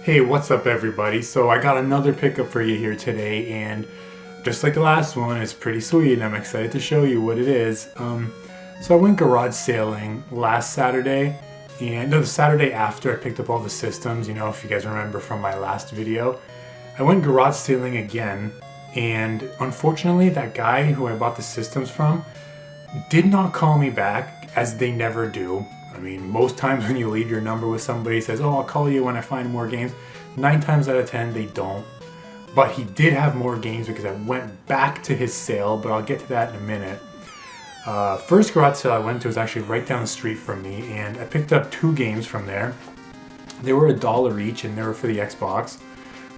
Hey, what's up everybody? So I got another pickup for you here today, and just like the last one, it's pretty sweet and I'm excited to show you what it is. So I went garage sailing last Saturday, and no, the Saturday after I picked up all the systems, you know, if you guys remember from my last video. I went garage sailing again, and unfortunately that guy who I bought the systems from did not call me back, as they never do. I mean, most times when you leave your number with somebody, it says, oh, I'll call you when I find more games. 9 times out of 10, they don't. But he did have more games because I went back to his sale, but I'll get to that in a minute. First garage sale I went to was actually right down the street from me, and I picked up 2 games from there. They were $1 each, and they were for the Xbox.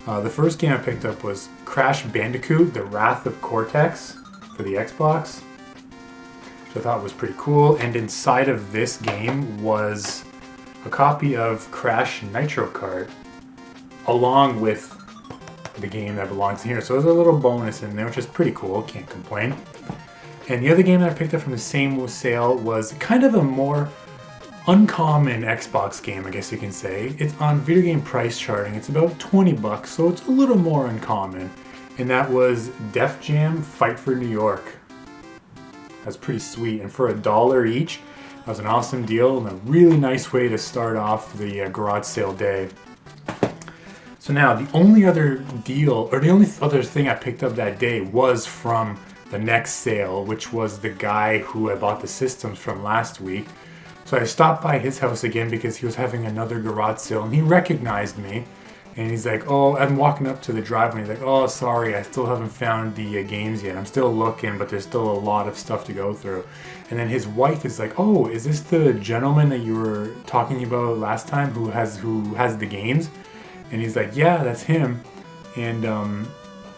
The first game I picked up was Crash Bandicoot, The Wrath of Cortex for the Xbox. I thought was pretty cool, and inside of this game was a copy of Crash Nitro Kart along with the game that belongs in here. So there's a little bonus in there, which is pretty cool, can't complain. And the other game that I picked up from the same sale was kind of a more uncommon Xbox game, I guess you can say. It's on video game price charting. It's about 20 bucks, so it's a little more uncommon. And that was Def Jam Fight for New York. That's pretty sweet, and for $1 each, that was an awesome deal and a really nice way to start off the garage sale day. So now, the only other deal, or the only other thing I picked up that day was from the next sale, which was the guy who I bought the systems from last week. So I stopped by his house again because he was having another garage sale, and he recognized me. And he's like, oh, I'm walking up to the driveway, and he's like, oh, sorry, I still haven't found the games yet. I'm still looking, but there's still a lot of stuff to go through. And then his wife is like, oh, is this the gentleman that you were talking about last time who has the games? And he's like, yeah, that's him. And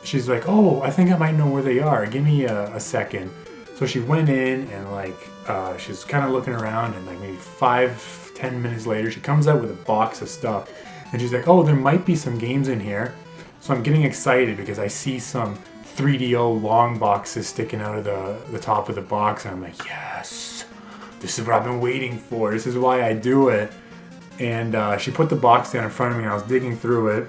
she's like, oh, I think I might know where they are. Give me a second. So she went in, and she's kind of looking around, and like maybe 5-10 minutes later, she comes out with a box of stuff. And she's like, oh, there might be some games in here. So I'm getting excited because I see some 3DO long boxes sticking out of the top of the box. And I'm like, yes, this is what I've been waiting for. This is why I do it. And she put the box down in front of me, and I was digging through it.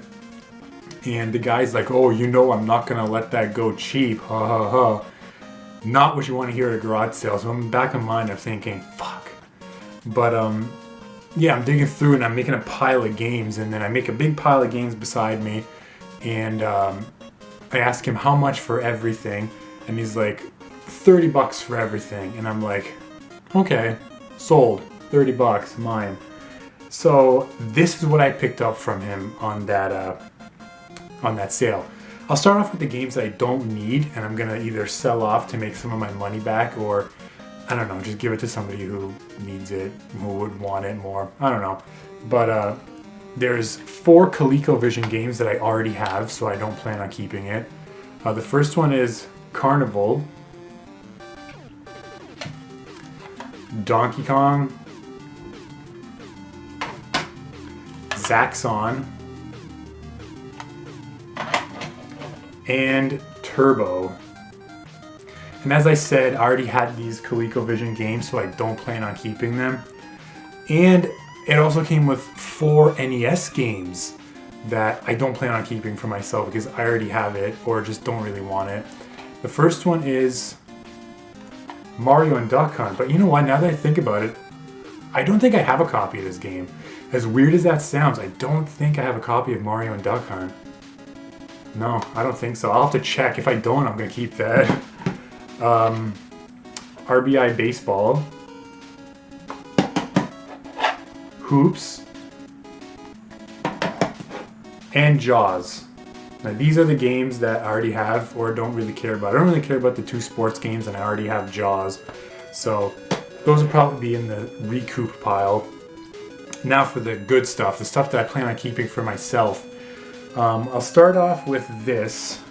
And the guy's like, oh, you know I'm not going to let that go cheap. Ha ha ha. Not what you want to hear at a garage sale. So in the back of my mind, I'm thinking, fuck. But, yeah, I'm digging through and I'm making a pile of games, and then I make a big pile of games beside me, and I ask him how much for everything, and he's like, 30 bucks for everything, and I'm like, okay, sold, 30 bucks, mine. So this is what I picked up from him on that sale. I'll start off with the games that I don't need, and I'm gonna either sell off to make some of my money back, or I don't know, just give it to somebody who needs it, who would want it more. I don't know. But there's 4 Colecovision games that I already have, so I don't plan on keeping it. The first one is Carnival, Donkey Kong, Zaxxon, and Turbo. And as I said, I already had these Colecovision games, so I don't plan on keeping them. And it also came with 4 NES games that I don't plan on keeping for myself because I already have it or just don't really want it. The first one is Mario and Duck Hunt. But you know what? Now that I think about it, I don't think I have a copy of this game. As weird as that sounds, I don't think I have a copy of Mario and Duck Hunt. No, I don't think so. I'll have to check. If I don't, I'm going to keep that. RBI Baseball, Hoops, and Jaws. Now these are the games that I already have or don't really care about. I don't really care about the 2 sports games, and I already have Jaws. So those will probably be in the recoup pile. Now for the good stuff, the stuff that I plan on keeping for myself. I'll start off with this.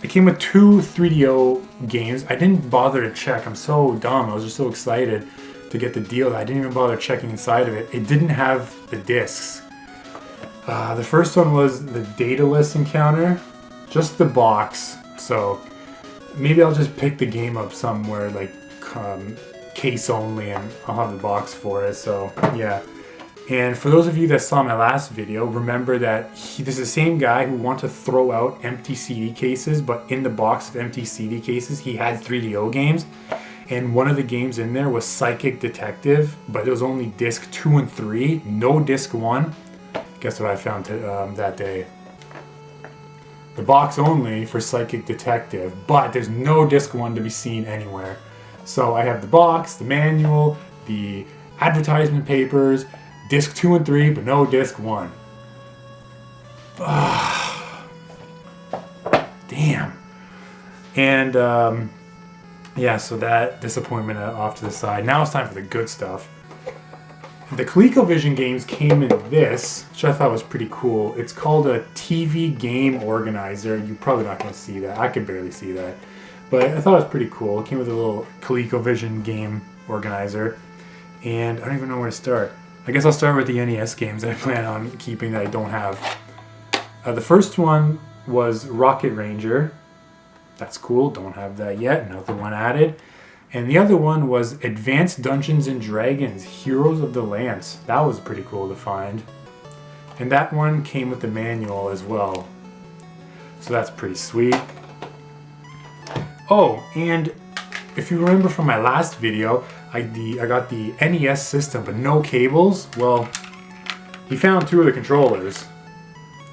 It came with 2 3DO games. I didn't bother to check. I'm so dumb. I was just so excited to get the deal that I didn't even bother checking inside of it. It didn't have the discs. The first one was the Daedalus Encounter. Just the box. So maybe I'll just pick the game up somewhere like case only, and I'll have the box for it. So yeah. And for those of you that saw my last video, remember that this is the same guy who wanted to throw out empty CD cases, but in the box of empty CD cases, he had 3DO games. And one of the games in there was Psychic Detective, but it was only disc 2 and 3, no disc 1. Guess what I found that day? The box only for Psychic Detective, but there's no disc 1 to be seen anywhere. So I have the box, the manual, the advertisement papers, disc 2 and 3, but no disc 1. Damn. And yeah, so that disappointment off to the side. Now it's time for the good stuff. The Colecovision games came in this, which I thought was pretty cool. It's called a TV game organizer. You're probably not going to see that. I could barely see that. But I thought it was pretty cool. It came with a little Colecovision game organizer. And I don't even know where to start. I guess I'll start with the NES games that I plan on keeping that I don't have. The first one was Rocket Ranger. That's cool. Don't have that yet. Another one added. And the other one was Advanced Dungeons and Dragons, Heroes of the Lance. That was pretty cool to find. And that one came with the manual as well. So that's pretty sweet. Oh, and if you remember from my last video, I got the NES system, but no cables. Well, he found 2 of the controllers.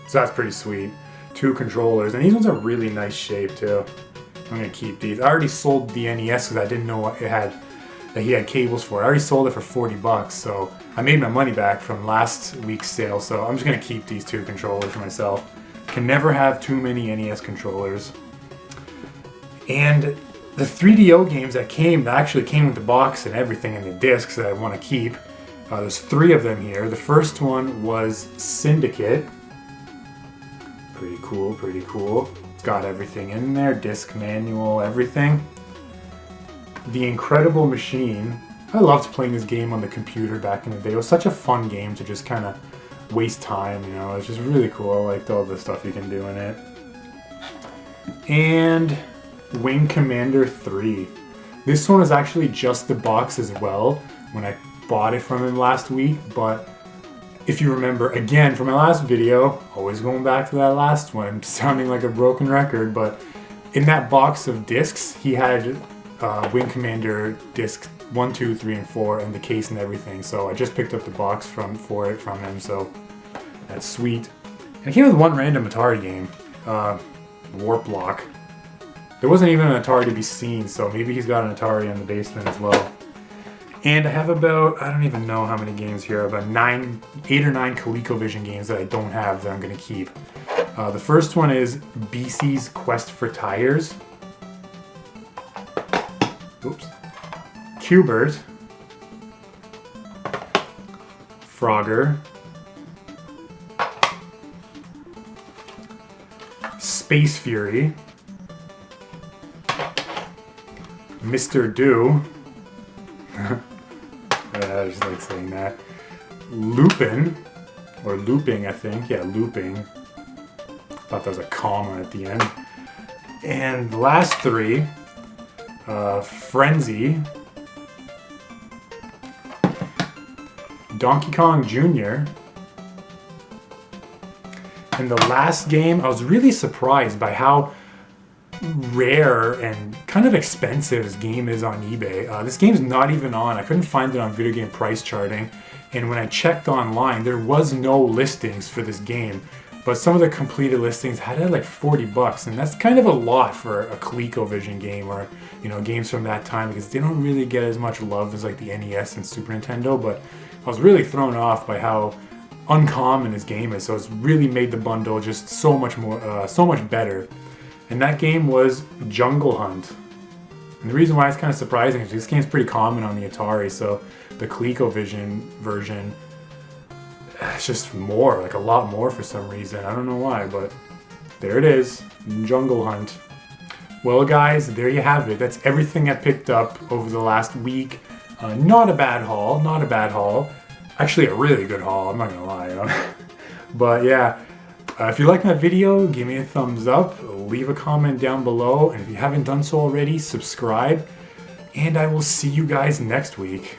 So that's pretty sweet. 2 controllers. And these ones are really nice shape too. I'm going to keep these. I already sold the NES because I didn't know that he had cables for it. I already sold it for 40 bucks, so I made my money back from last week's sale, so I'm just going to keep these 2 controllers for myself. Can never have too many NES controllers. And the 3DO games that actually came with the box and everything and the discs that I want to keep, there's 3 of them here. The first one was Syndicate. Pretty cool, pretty cool. It's got everything in there, disc, manual, everything. The Incredible Machine. I loved playing this game on the computer back in the day. It was such a fun game to just kind of waste time, you know. It's just really cool. I liked all the stuff you can do in it. And Wing Commander 3. This one is actually just the box as well when I bought it from him last week, but if you remember, again, from my last video, always going back to that last one, I'm sounding like a broken record, but in that box of discs, he had Wing Commander disc 1, 2, 3, and 4, and the case and everything. So I just picked up the box for it from him, so that's sweet. And it came with 1 random Atari game, Warp Lock. There wasn't even an Atari to be seen, so maybe he's got an Atari in the basement as well. And I have about, I don't even know how many games here, about 8 or 9 Colecovision games that I don't have that I'm going to keep. The first one is BC's Quest for Tires. Oops. Q*bert. Frogger. Space Fury. Mr. Do. I just like saying that. Lupin, or looping, I think. Yeah, looping. Thought there was a comma at the end. And the last 3, Frenzy, Donkey Kong Jr., and the last game, I was really surprised by how rare and kind of expensive this game is on eBay. This game's not even on. I couldn't find it on video game price charting, and when I checked online, there was no listings for this game, but some of the completed listings had it like 40 bucks, and that's kind of a lot for a ColecoVision game, or you know, games from that time, because they don't really get as much love as like the NES and Super Nintendo. But I was really thrown off by how uncommon this game is, so it's really made the bundle just so much better. And that game was Jungle Hunt. And the reason why it's kind of surprising is this game's pretty common on the Atari, so the ColecoVision version, it's just more, like a lot more for some reason. I don't know why, but there it is, Jungle Hunt. Well guys, there you have it. That's everything I picked up over the last week. Not a bad haul, not a bad haul. Actually a really good haul, I'm not gonna lie. But yeah. If you like my video, give me a thumbs up, leave a comment down below, and if you haven't done so already, subscribe, and I will see you guys next week.